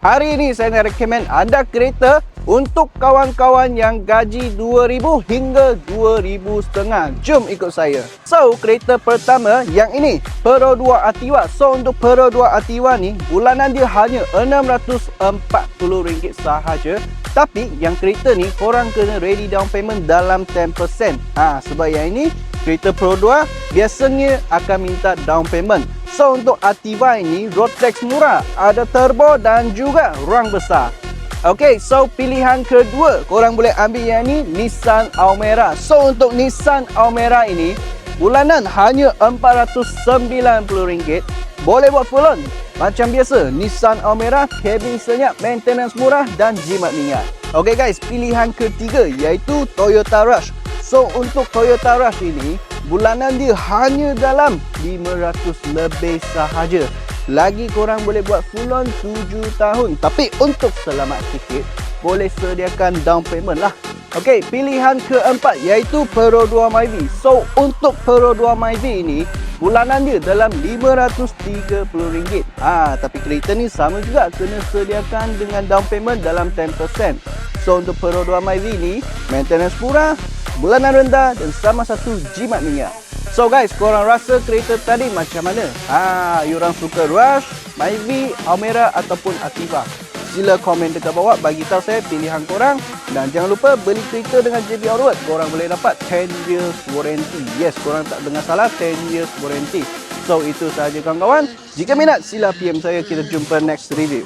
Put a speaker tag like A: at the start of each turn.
A: Hari ini saya nak recommend anda kereta untuk kawan-kawan yang gaji 2,000 hingga 2,500. Jom ikut saya. So, kereta pertama yang ini, Pearl 2 Ativa. So, untuk Pearl 2 Ativa ni, bulanan dia hanya RM640 sahaja. Tapi, yang kereta ni, korang kena ready down payment dalam 10%. Sebab yang ini, kereta Pro 2 biasanya akan minta down payment. So, untuk Ativa ini, road tax murah, ada turbo dan juga ruang besar. Okay, so pilihan kedua, korang boleh ambil yang ni, Nissan Almera. So, untuk Nissan Almera ini, bulanan hanya RM490. Boleh buat full on. Macam biasa, Nissan Almera, kabin senyap, maintenance murah dan jimat minyak. Okay guys, pilihan ketiga iaitu Toyota Rush. So, untuk Toyota Rush ini, bulanan dia hanya dalam 500 lebih sahaja. Lagi korang boleh buat full on 7 tahun. Tapi untuk selamat sikit, boleh sediakan down payment lah. Okey, pilihan keempat iaitu Pearl 2 Myvi. So, untuk Pearl 2 Myvi ini, bulanan dia dalam RM530. Tapi kereta ni sama juga, kena sediakan dengan down payment dalam 10%. So, untuk Pearl 2 Myvi ni, maintenance murah, bulanan rendah dan sama satu jimat minyak. So guys, korang rasa kereta tadi macam mana? Yorang suka Rush, Myvi, Almera ataupun Ativa? Sila komen dekat bawah, bagi tahu saya pilihan korang. Dan jangan lupa beli kereta dengan JB Auto Works, korang boleh dapat 10 years warranty. Yes, korang tak dengar salah, 10 years warranty. So itu sahaja kawan-kawan. Jika minat, sila PM saya, kita jumpa next review.